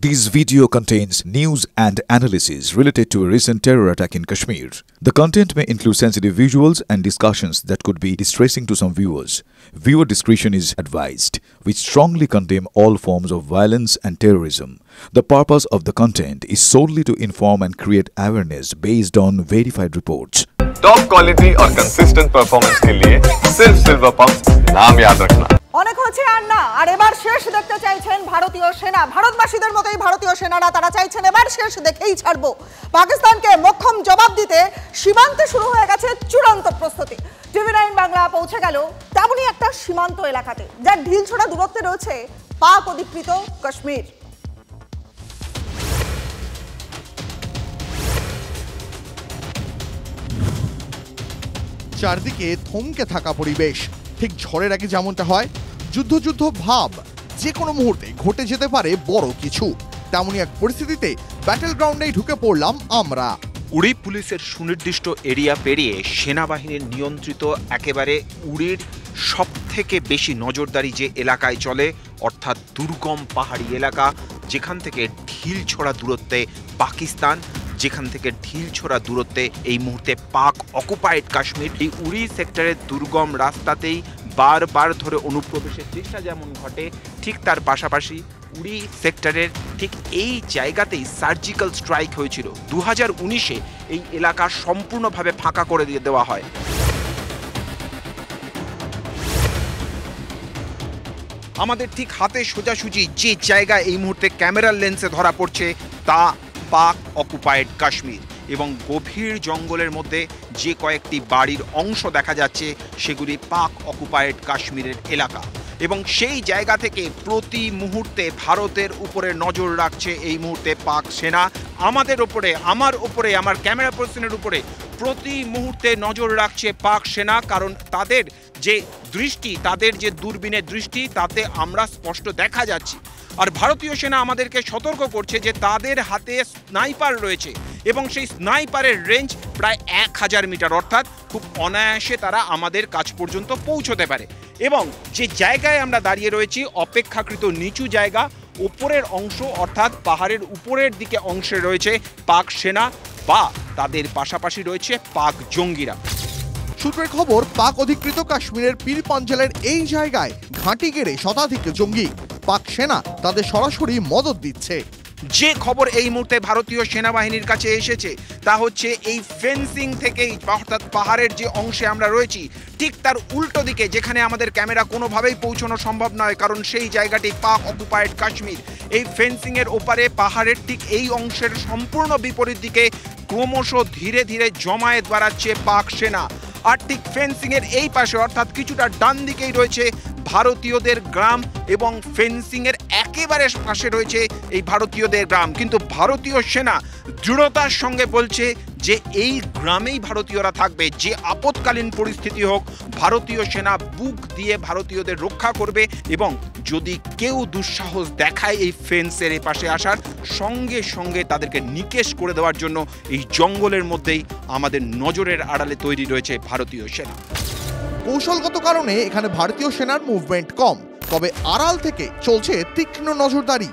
This video contains news and analysis related to a recent terror attack in Kashmir. The content may include sensitive visuals and discussions that could be distressing to some viewers. Viewer discretion is advised. We strongly condemn all forms of violence and terrorism. The purpose of the content is solely to inform and create awareness based on verified reports. Top quality और consistent performance के लिए सिर्फ silver pump नाम याद रखना। অনেক হচ্ছে আর না, আর এবার শেষ দেখতে চাইছেন ভারতীয় সেনা। ভারতবাসীদের মতোই ভারতীয় সেনারা তারা চাইছেন এবার শেষ দেখেই ছাড়বো। পাকিস্তানকে মোক্ষম জবাব দিতে সীমান্তে শুরু হয়ে গেছে চূড়ান্ত প্রস্তুতি। টিভি9 বাংলা পৌঁছে গেল তেমনই একটা সীমান্ত এলাকাতে, যার ঢিলছোড়া দূরত্বে রয়েছে পাক অধিকৃত কাশ্মীর। চারদিকে থমকে থাকা পরিবেশ, ঠিক ঝড়ের আগে যেমনটা হয়, যুদ্ধ ভাব, যে কোনো মুহূর্তে ঘটে যেতে পারে বড় কিছু। তেমনই এক পরিস্থিতিতে ব্যাটেল গ্রাউন্ডেই ঢুকে পড়লাম আমরা। উড়ি পুলিশের সুনির্দিষ্ট এরিয়া পেরিয়ে সেনাবাহিনীর নিয়ন্ত্রিত একেবারে উড়ির সব থেকে বেশি নজরদারি যে এলাকায় চলে, অর্থাৎ দুর্গম পাহাড়ি এলাকা, যেখান থেকে ঢিল ছোড়া দূরত্বে পাকিস্তান, যেখান থেকে ঢিল ছোড়া দূরত্বে এই মুহূর্তে পাক অকুপাইড কাশ্মীর। এই উড়ি সেক্টরের দুর্গম রাস্তাতেই বারবার ধরে অনুপ্রবেশের চেষ্টা যেমন ঘটে, ঠিক তার পাশাপাশি উড়ি সেক্টরের ঠিক এই জায়গাতেই সার্জিক্যাল স্ট্রাইক হয়েছিল। 2019-এ এই এলাকা সম্পূর্ণভাবে ফাঁকা করে দিয়ে দেওয়া হয়। আমাদের ঠিক হাতে সোজাসুজি যে জায়গা এই মুহূর্তে ক্যামেরার লেন্সে ধরা পড়ছে তা পাক অকুপাইড কাশ্মীর, এবং গভীর জঙ্গলের মধ্যে যে কয়েকটি বাড়ির অংশ দেখা যাচ্ছে সেগুলি পাক অকুপাইড কাশ্মীরের এলাকা, এবং সেই জায়গা থেকে প্রতি মুহূর্তে ভারতের উপরে নজর রাখছে এই মুহূর্তে পাক সেনা। আমাদের উপরে, আমার ক্যামেরা পার্সনের উপরে প্রতি মুহূর্তে নজর রাখছে পাক সেনা, কারণ তাদের যে দৃষ্টি, তাদের যে দূরবীনের দৃষ্টি, তাতে আমরা স্পষ্ট দেখা যাচ্ছি। আর ভারতীয় সেনা আমাদেরকে সতর্ক করছে যে তাদের হাতে স্নাইপার রয়েছে, এবং সেই স্নাইপারের রেঞ্জ প্রায় 1000 মিটার, অর্থাৎ খুব অনায়াসে তারা আমাদের কাছ পর্যন্ত পৌঁছতে পারে। এবং যে জায়গায় আমরা দাঁড়িয়ে রয়েছি অপেক্ষাকৃত নিচু জায়গা, উপরের অংশ অর্থাৎ পাহাড়ের উপরের দিকে অংশে রয়েছে পাক সেনা বা তাদের পাশাপাশি রয়েছে পাক জঙ্গিরা। সূত্রের খবর, পাক অধিকৃত কাশ্মীরের পীর পাঞ্জালের এই জায়গায় ঘাঁটি গেড়ে শতাধিক জঙ্গি। পাক সেনা তাদের সরাসরি মদত দিচ্ছে। যে খবর এই মুহূর্তে ভারতীয় সেনাবাহিনীর কাছে এসেছে তা হচ্ছে এই ফেন্সিং থেকেই, অর্থাৎ পাহাড়ের যে অংশে আমরা রয়েছি ঠিক তার উল্টো দিকে, যেখানে আমাদের ক্যামেরা কোনোভাবেই পৌঁছানো সম্ভব নয়, কারণ সেই জায়গাটি পাক অকুপাইড কাশ্মীর। এই ফেন্সিংয়ের ওপারে পাহাড়ের ঠিক এই অংশের সম্পূর্ণ বিপরীত দিকে ক্রমশ ধীরে ধীরে জমায়েত বাড়াচ্ছে পাক সেনা। আর ঠিক ফেন্সিংয়ের এই পাশে, অর্থাৎ কিছুটা ডান দিকেই রয়েছে ভারতীয়দের গ্রাম, এবং ফেন্সিংয়ের একেবারে পাশে রয়েছে এই ভারতীয়দের গ্রাম। কিন্তু ভারতীয় সেনা দৃঢ়তার সঙ্গে বলছে যে এই গ্রামেই ভারতীয়রা থাকবে, যে আপৎকালীন পরিস্থিতি হোক ভারতীয় সেনা বুক দিয়ে ভারতীয়দের রক্ষা করবে, এবং যদি কেউ দুঃসাহস দেখায় এই ফেন্সের এই পাশে আসার, সঙ্গে সঙ্গে তাদেরকে নিকেশ করে দেওয়ার জন্য এই জঙ্গলের মধ্যেই আমাদের নজরের আড়ালে তৈরি রয়েছে ভারতীয় সেনা। কৌশলগত কারণে এখানে ভারতীয় সেনার মুভমেন্ট কম, তবে আড়াল থেকে চলছে তীক্ষ্ণ নজরদারি।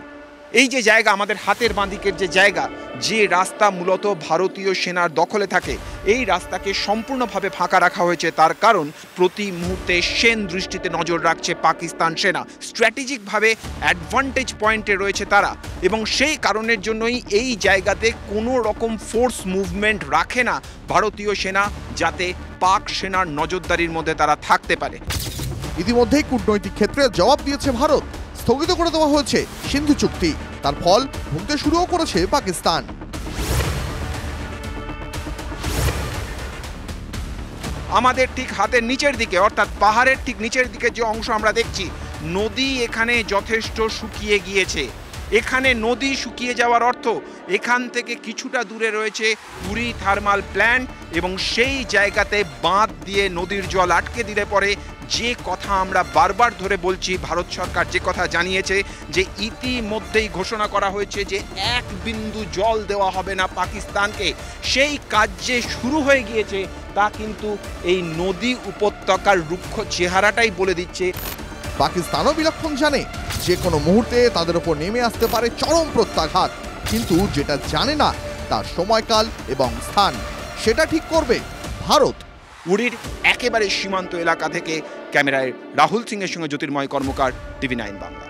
এই যে জায়গা আমাদের হাতের বাঁদিকের যে জায়গা, যে রাস্তা মূলত ভারতীয় সেনার দখলে থাকে, এই রাস্তাকে সম্পূর্ণভাবে ফাঁকা রাখা হয়েছে। তার কারণ প্রতি মুহূর্তে সেন দৃষ্টিতে নজর রাখছে পাকিস্তান সেনা। স্ট্র্যাটেজিকভাবে অ্যাডভান্টেজ পয়েন্টে রয়েছে তারা, এবং সেই কারণের জন্যই এই জায়গাতে কোনো রকম ফোর্স মুভমেন্ট রাখে না ভারতীয় সেনা, যাতে পাক সেনার নজরদারির মধ্যে তারা থাকতে পারে। ইতিমধ্যেই কূটনৈতিক ক্ষেত্রে জবাব দিয়েছে ভারত। স্থগিত করে দেওয়া হয়েছে সিন্ধু চুক্তি। তার ফল ভুগতে শুরুও করেছে পাকিস্তান। আমাদের ঠিক হাতের নিচের দিকে, অর্থাৎ পাহাড়ের ঠিক নিচের দিকে যে অংশ আমরা দেখছি, নদী এখানে যথেষ্ট শুকিয়ে গিয়েছে। এখানে নদী শুকিয়ে যাওয়ার অর্থ এখান থেকে কিছুটা দূরে রয়েছে উড়ি থার্মাল প্ল্যান্ট, এবং সেই জায়গাতে বাঁধ দিয়ে নদীর জল আটকে দিলে পরে যে কথা আমরা বারবার ধরে বলছি, ভারত সরকার যে কথা জানিয়েছে যে ইতিমধ্যেই ঘোষণা করা হয়েছে যে 1 বিন্দু জল দেওয়া হবে না পাকিস্তানকে, সেই কাজ যে শুরু হয়ে গিয়েছে তা কিন্তু এই নদী উপত্যকার রুক্ষ চেহারাটাই বলে দিচ্ছে। পাকিস্তানও বিলক্ষণ জানে যে কোনো মুহূর্তে তাদের উপর নেমে আসতে পারে চরম প্রত্যাঘাত, কিন্তু যেটা জানে না তার সময়কাল এবং স্থান, সেটা ঠিক করবে ভারত। উড়ির একেবারে সীমান্ত এলাকা থেকে ক্যামেরায় রাহুল সিং এর সঙ্গে জ্যোতির্ময় কর্মকার, TV9 বাংলা।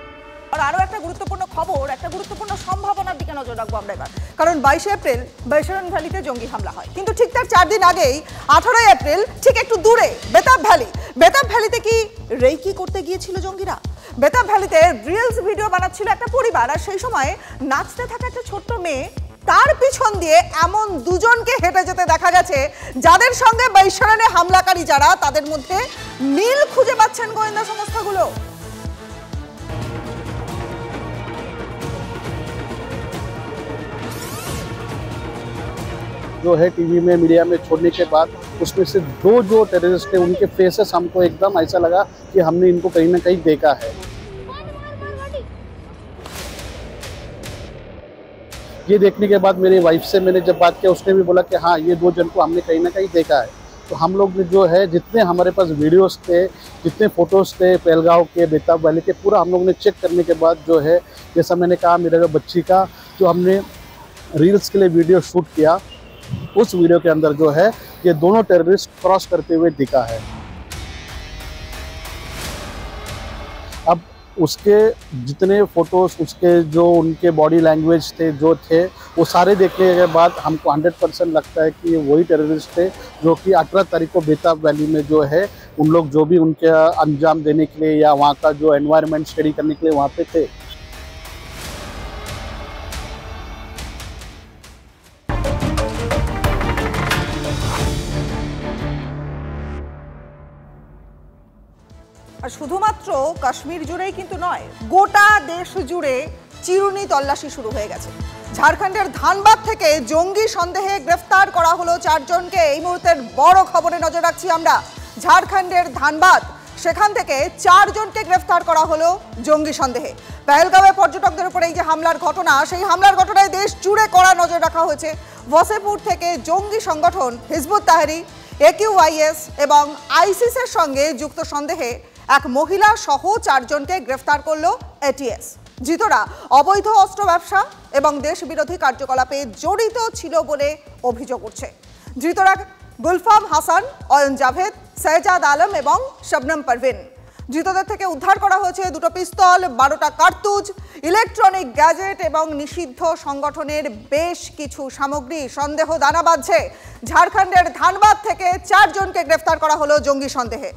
আর আরও একটা গুরুত্বপূর্ণ খবর, একটা গুরুত্বপূর্ণ সম্ভাবনার দিকে নজর রাখবো আমরা এবার, কারণ 22 এপ্রিল বৈশরণ ভ্যালিতে জঙ্গি হামলা হয়, কিন্তু ঠিক তার 4 দিন আগেই 18 এপ্রিল ঠিক একটু দূরে বেতাব ভ্যালিতে কি রেকি করতে গিয়েছিল জঙ্গিরা। বেতাব ভ্যালিতে রিলস ভিডিও বানাচ্ছিল একটা পরিবার, আর সেই সময় নাচতে থাকা একটা ছোট্ট মেয়ে, তার পিছন দিয়ে এমন দুজনকে হেঁটে যেতে দেখা গেছে যাদের সঙ্গে বৈশরণে হামলাকারী যারা, তাদের মধ্যে মিল খুঁজে পাচ্ছেন গোয়েন্দা সংস্থাগুলো। जो है टीवी में मीडिया में छोड़ने के बाद उसमें से दो जो टेररिस्ट थे उनके फेसेस हमको एकदम ऐसा लगा कि हमने इनको कहीं ना कहीं देखा है। ये देखने के बाद मेरी वाइफ से मैंने जब बात किया, उसने भी बोला कि हाँ ये दो जन को हमने कहीं ना कहीं देखा है। तो हम लोग ने जो है जितने हमारे पास वीडियोस थे, जितने फोटोज़ थे पहलगांव के, बेताब वैली के, पूरा हम लोग ने चेक करने के बाद जो है, जैसा मैंने कहा मेरे बच्ची का जो हमने रील्स के लिए वीडियो शूट किया, उस वीडियो के अंदर जो है ये दोनों टेररिस्ट क्रॉस करते हुए दिखा है। अब उसके जितने फोटोज, उसके जो उनके बॉडी लैंग्वेज थे जो थे, वो सारे देखने के बाद हमको 100% लगता है कि वही टेररिस्ट थे जो कि 18 तारीख को बेताब वैली में जो है उन लोग जो भी उनके अंजाम देने के लिए या वहाँ का जो एनवायरनमेंट स्टडी करने के लिए वहाँ पे थे। আর শুধুমাত্র কাশ্মীর জুড়েই কিন্তু নয়, গোটা দেশ জুড়ে চিরুনি তল্লাশি শুরু হয়ে গেছে। ঝাড়খণ্ডের ধানবাদ থেকে জঙ্গি সন্দেহে গ্রেফতার করা হলো 4 জনকে। এই মুহূর্তের বড় খবরে নজর রাখছি আমরা। ঝাড়খণ্ডের ধানবাদ, সেখান থেকে 4 জনকে গ্রেফতার করা হলো জঙ্গি সন্দেহে। পেহেলগাঁওয়ে পর্যটকদের উপর এই যে হামলার ঘটনা, সেই হামলার ঘটনায় দেশ জুড়ে কড়া নজর রাখা হয়েছে। ওয়াসেপুর থেকে জঙ্গি সংগঠন হিজবুত তাহরির, AQIS এবং আইসিসের সঙ্গে যুক্ত সন্দেহে এক মহিলা সহ 4 জনকে গ্রেফতার করলো ATS। ধৃতরা অবৈধ অস্ত্র ব্যবসা এবং দেশবিরোধী কার্যকলাপে জড়িত ছিল বলে অভিযোগ উঠছে। ধৃতরা গুলফাম হাসান, অয়ন জাভেদ, শেহজাদ আলম এবং শবনম পারভিন। ধৃতদের থেকে উদ্ধার করা হয়েছে 2টো পিস্তল, 12টা কার্তুজ, ইলেকট্রনিক গ্যাজেট এবং নিষিদ্ধ সংগঠনের বেশ কিছু সামগ্রী। সন্দেহ দানা বাঁধছে। ঝাড়খণ্ডের ধানবাদ থেকে 4 জনকে গ্রেফতার করা হলো জঙ্গি সন্দেহে।